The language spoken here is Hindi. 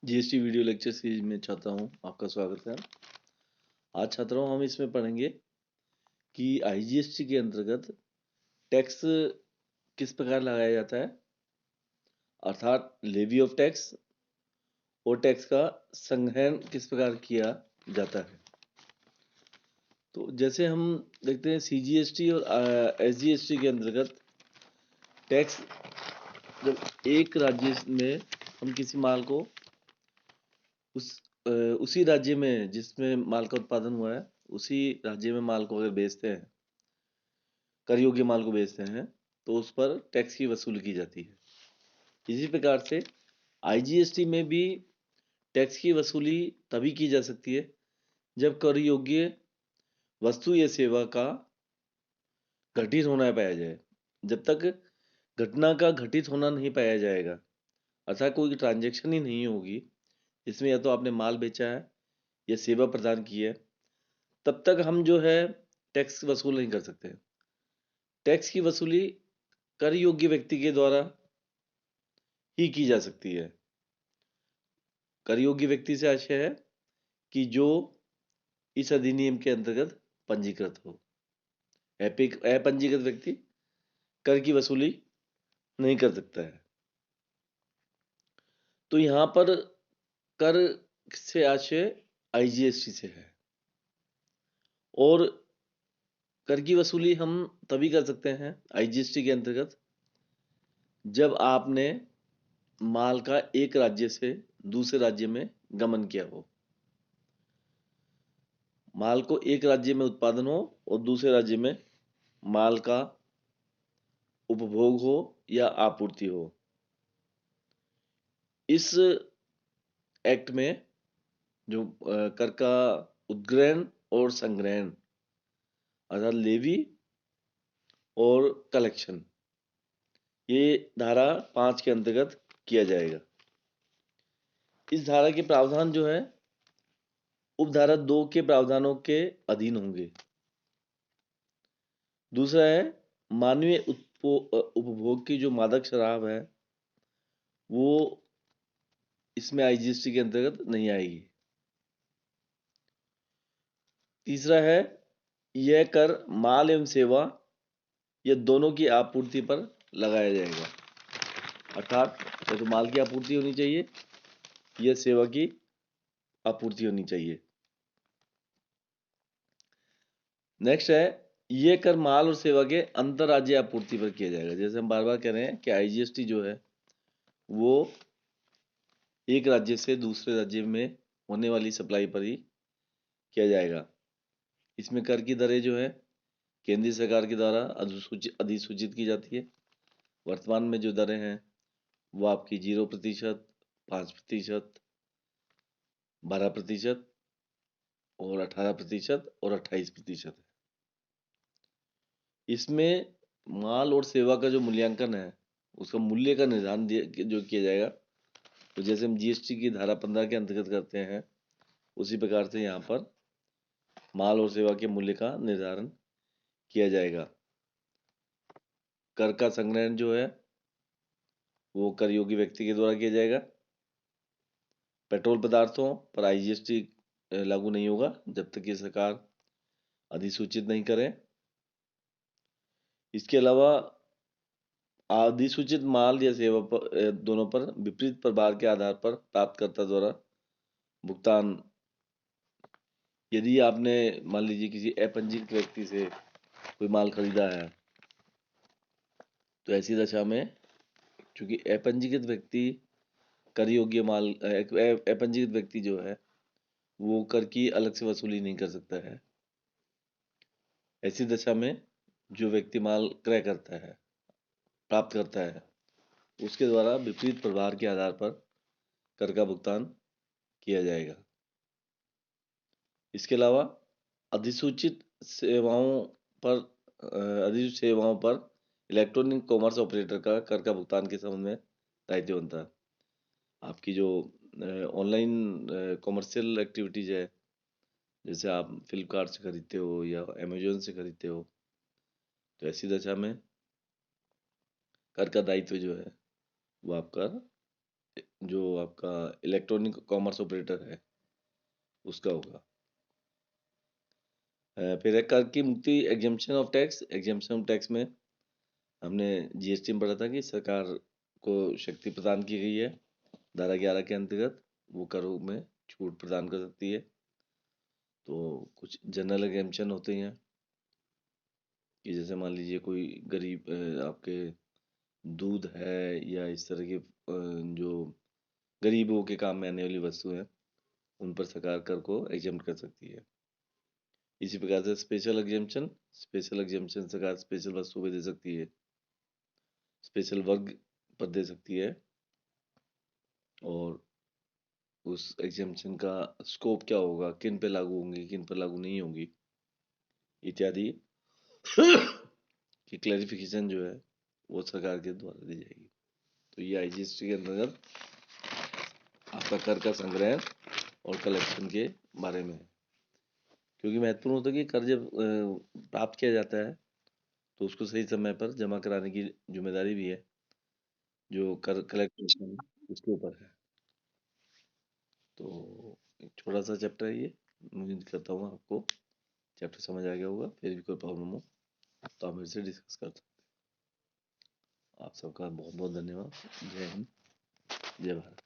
जीएसटी वीडियो लेक्चर सीरीज में छात्रा हूँ, आपका स्वागत है। आज छात्राओं हम इसमें पढ़ेंगे कि आईजीएसटी के अंतर्गत टैक्स किस प्रकार लगाया जाता है, अर्थात लेवी ऑफ टैक्स और टैक्स का संग्रहण किस प्रकार किया जाता है। तो जैसे हम देखते हैं सीजीएसटी और एसजीएसटी के अंतर्गत टैक्स जब एक राज्य में हम किसी माल को उसी राज्य में जिसमें माल का उत्पादन हुआ है उसी राज्य में माल को अगर बेचते हैं, कर योग्य माल को बेचते हैं, तो उस पर टैक्स की वसूली की जाती है। इसी प्रकार से आईजीएसटी में भी टैक्स की वसूली तभी की जा सकती है जब कर योग्य वस्तु या सेवा का घटित होना पाया जाए। जब तक घटना का घटित होना नहीं पाया जाएगा, अर्थात कोई ट्रांजैक्शन ही नहीं होगी जिसमें या तो आपने माल बेचा है या सेवा प्रदान की है, तब तक हम जो है टैक्स वसूल नहीं कर सकते। टैक्स की वसूली कर योग्य व्यक्ति के द्वारा ही की जा सकती है। कर योग्य व्यक्ति से आशय है कि जो इस अधिनियम के अंतर्गत पंजीकृत हो। अपंजीकृत व्यक्ति कर की वसूली नहीं कर सकता है। तो यहाँ पर कर से आशय आईजीएसटी से है और कर की वसूली हम तभी कर सकते हैं आईजीएसटी के अंतर्गत जब आपने माल का एक राज्य से दूसरे राज्य में गमन किया हो। माल को एक राज्य में उत्पादन हो और दूसरे राज्य में माल का उपभोग हो या आपूर्ति हो। इस एक्ट में जो कर का उद्ग्रहण और संग्रहण अर्थात लेवी और कलेक्शन, ये धारा 5 के अंतर्गत किया जाएगा। इस धारा के प्रावधान जो है उपधारा 2 के प्रावधानों के अधीन होंगे। दूसरा है मानवीय उपभोग की जो मादक शराब है वो इसमें आईजीएसटी के अंतर्गत नहीं आएगी। तीसरा है यह कर माल एवं सेवा ये दोनों की आपूर्ति पर लगाया जाएगा, अर्थात या तो माल की आपूर्ति होनी चाहिए या सेवा की आपूर्ति होनी चाहिए। नेक्स्ट है ये कर माल और सेवा के अंतरराज्य आपूर्ति पर किया जाएगा। जैसे हम बार बार कह रहे हैं कि आईजीएसटी जो है वो एक राज्य से दूसरे राज्य में होने वाली सप्लाई पर ही किया जाएगा। इसमें कर की दरें जो है केंद्रीय सरकार के द्वारा अधिसूचित की जाती है। वर्तमान में जो दरें हैं वो आपकी 0%, 5%, 12% और 18% और 28% है। इसमें माल और सेवा का जो मूल्यांकन है उसका मूल्य का निर्धारण जो किया जाएगा, तो जैसे हम जीएसटी की धारा 15 के अंतर्गत करते हैं उसी प्रकार से यहाँ पर माल और सेवा के मूल्य का निर्धारण किया जाएगा। कर का संग्रहण जो है वो कर योग्य व्यक्ति के द्वारा किया जाएगा। पेट्रोल पदार्थों पर आईजीएसटी लागू नहीं होगा जब तक कि सरकार अधिसूचित नहीं करे। इसके अलावा अधिसूचित माल या सेवा पर दोनों पर विपरीत प्रभार के आधार पर प्राप्तकर्ता द्वारा भुगतान, यदि आपने मान लीजिए किसी अपंजीकृत व्यक्ति से कोई माल खरीदा है तो ऐसी दशा में चूंकि अपंजीकृत व्यक्ति कर योग्य माल अपंजीकृत व्यक्ति जो है वो कर की अलग से वसूली नहीं कर सकता है। ऐसी दशा में जो व्यक्ति माल क्रय करता है, प्राप्त करता है, उसके द्वारा विपरीत प्रभार के आधार पर कर का भुगतान किया जाएगा। इसके अलावा अधिसूचित सेवाओं पर इलेक्ट्रॉनिक कॉमर्स ऑपरेटर का कर का भुगतान के संबंध में दायित्व बनता है। आपकी जो ऑनलाइन कॉमर्शियल एक्टिविटीज है, जैसे आप फ्लिपकार्ट से खरीदते हो या अमेजोन से खरीदते हो, तो ऐसी दशा में कर का दायित्व जो है वो आपका जो आपका इलेक्ट्रॉनिक कॉमर्स ऑपरेटर है उसका होगा। फिर है कर की मुक्ति, exemption of tax. Exemption of tax में हमने जीएसटी में पढ़ा था कि सरकार को शक्ति प्रदान की गई है धारा 11 के अंतर्गत, वो करों में छूट प्रदान कर सकती है। तो कुछ जनरल एग्जम्पशन होते हैं कि जैसे मान लीजिए कोई गरीब आपके दूध है या इस तरह के जो गरीबों के काम में आने वाली वस्तु हैं उन पर सरकार कर को एग्जम्प्ट कर सकती है। इसी प्रकार से स्पेशल एग्जम्पशन सरकार स्पेशल वस्तु पे दे सकती है, स्पेशल वर्ग पर दे सकती है, और उस एग्जम्पशन का स्कोप क्या होगा, किन पे लागू होंगी किन पर लागू नहीं होंगी इत्यादि की क्लैरिफिकेशन जो है वो सरकार के द्वारा दी जाएगी। तो ये आईजीएसटी के अंतर्गत आपका कर का संग्रह और कलेक्शन के बारे में है। क्योंकि महत्वपूर्ण होता है कि कर जब प्राप्त किया जाता है तो उसको सही समय पर जमा कराने की जिम्मेदारी भी है जो कर कलेक्शन उसके ऊपर है। तो एक छोटा सा चैप्टर है ये, उम्मीद करता हूँ आपको चैप्टर समझ आ गया होगा। फिर भी कोई प्रॉब्लम हो तो आप मेरे से डिस्कस कर सकते हैं। आप सबका बहुत बहुत धन्यवाद। जय हिंद, जय भारत।